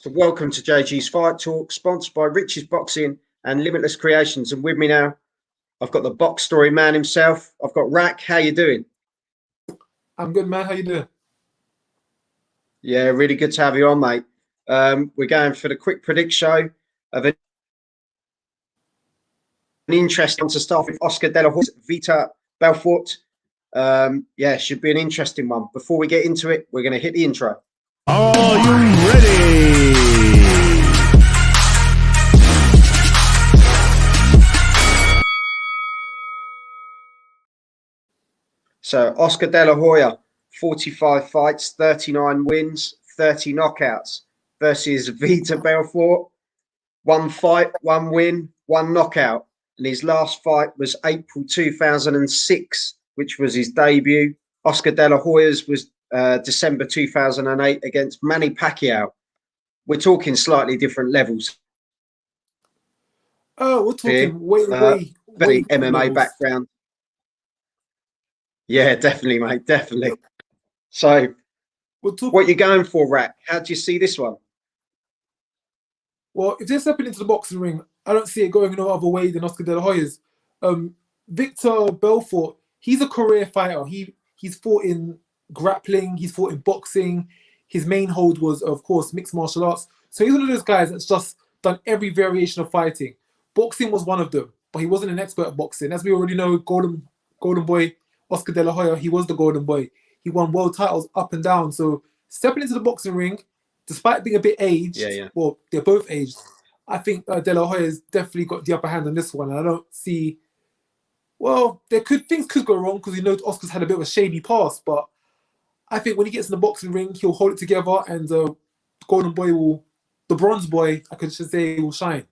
So welcome to JG's Fight Talk, sponsored by Rich's Boxing and Limitless Creations. And with me now, I've got the box story man himself. I've got Rack. How you doing? I'm good, man. How you doing? Yeah, really good to have you on, mate. We're going for the quick predict show of an interesting to start with Oscar De La Hoya, Vitor Belfort. Yeah, should be an interesting one. Before we get into it, we're going to hit the intro. Are you ready? So Oscar De La Hoya, 45 fights, 39 wins, 30 knockouts versus Vitor Belfort, 1 fight, 1 win, 1 knockout. And his last fight was April 2006, which was his debut. Oscar De La Hoya's was December 2008 against Manny Pacquiao. We're talking slightly different levels. Oh, we're talking very way MMA levels. background. Yeah, definitely, mate, definitely. So, what you going for, Rack? How do you see this one? Well, if they're stepping into the boxing ring, I don't see it going no other way than Oscar De La Hoya's. Vitor Belfort, he's a career fighter. He's fought in grappling, he's fought in boxing. His main hold was, of course, mixed martial arts. So he's one of those guys that's just done every variation of fighting. Boxing was one of them, but he wasn't an expert at boxing. As we already know, Golden Boy, Oscar De La Hoya, he was the Golden Boy. He won world titles up and down. So stepping into the boxing ring, despite being a bit aged, well, they're both aged, I think De La Hoya's definitely got the upper hand on this one. And I don't see, well, things could go wrong because Oscar's had a bit of a shady past, but I think when he gets in the boxing ring, he'll hold it together and the Golden Boy the Bronze Boy, I could just say, will shine.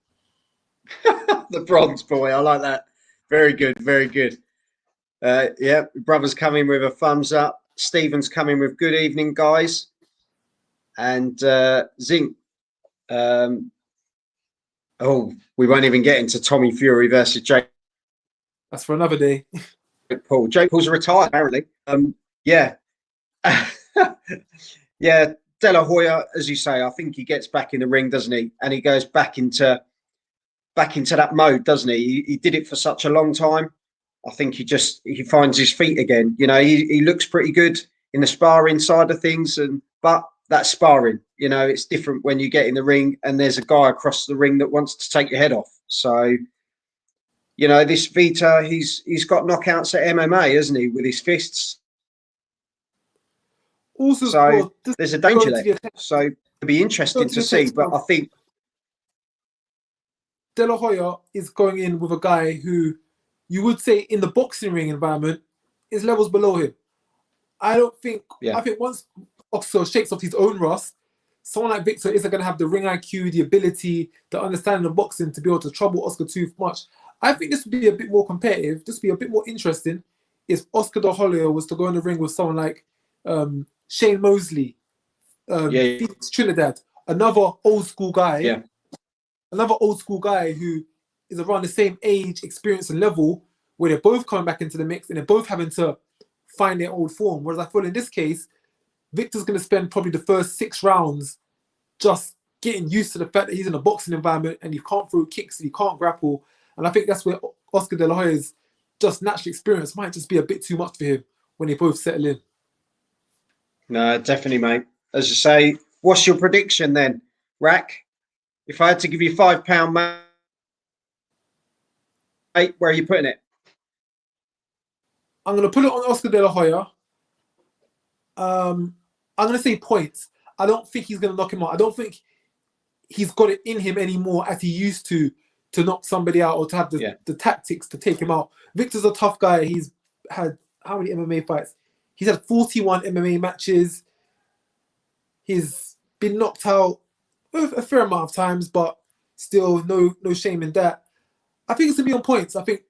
The Bronze Boy, I like that. Very good, very good. Yeah, brother's coming with a thumbs up. Stephen's coming with good evening, guys. And Zinc. We won't even get into Tommy Fury versus Jake. That's for another day. Jake Paul's retired, apparently. Yeah. Yeah, De La Hoya, as you say, I think he gets back in the ring, doesn't he? And he goes back into that mode, doesn't he? He did it for such a long time. I think he finds his feet again. You know, he looks pretty good in the sparring side of things, but that's sparring. You know, it's different when you get in the ring and there's a guy across the ring that wants to take your head off. So, you know, this Vitor, he's got knockouts at MMA, hasn't he, with his fists? Also, so there's a danger there. So it'll be interesting to see. But I think De La Hoya is going in with a guy who you would say in the boxing ring environment is levels below him. I think once Oscar shakes off his own rust, someone like Vitor isn't going to have the ring IQ, the ability, the understanding of boxing to be able to trouble Oscar too much. I think this would be a bit more competitive, just be a bit more interesting if Oscar De La Hoya was to go in the ring with someone like Shane Mosley, Felix Trinidad, another old school guy, who is around the same age, experience, and level, where they're both coming back into the mix and they're both having to find their old form. Whereas I feel in this case, Victor's going to spend probably the first 6 rounds just getting used to the fact that he's in a boxing environment and he can't throw kicks and he can't grapple. And I think that's where Oscar De La Hoya's just natural experience might just be a bit too much for him when they both settle in. No, definitely, mate. As you say, what's your prediction then, Rack? If I had to give you £5, mate, where are you putting it? I'm going to put it on Oscar De La Hoya. I'm going to say points. I don't think he's going to knock him out. I don't think he's got it in him anymore as he used to knock somebody out or to have the tactics to take him out. Victor's a tough guy. He's had how many MMA fights? He's had 41 MMA matches. He's been knocked out a fair amount of times, but still no shame in that. I think it's going to be on points. I think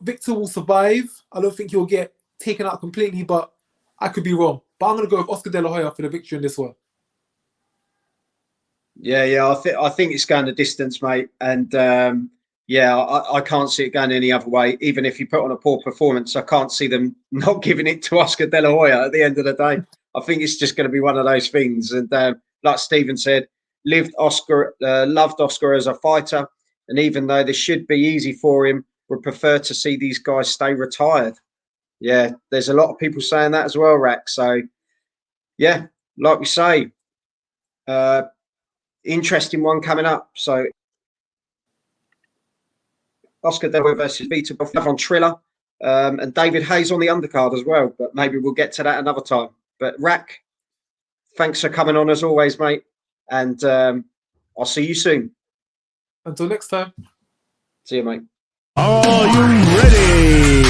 Victor will survive. I don't think he'll get taken out completely, but I could be wrong. But I'm going to go with Oscar De La Hoya for the victory in this one. Yeah. I think it's going the distance, mate. And I can't see it going any other way. Even if you put on a poor performance, I can't see them not giving it to Oscar De La Hoya at the end of the day. I think it's just going to be one of those things. And like Stephen said, loved Oscar as a fighter, and even though this should be easy for him, would prefer to see these guys stay retired. Yeah, there's a lot of people saying that as well, Rack. So, yeah, like we say, interesting one coming up. So, Oscar De La Hoya versus Vitor Belfort on Triller, and David Hayes on the undercard as well. But maybe we'll get to that another time. But Rack, thanks for coming on as always, mate. And I'll see you soon. Until next time. See you, mate. Are you ready?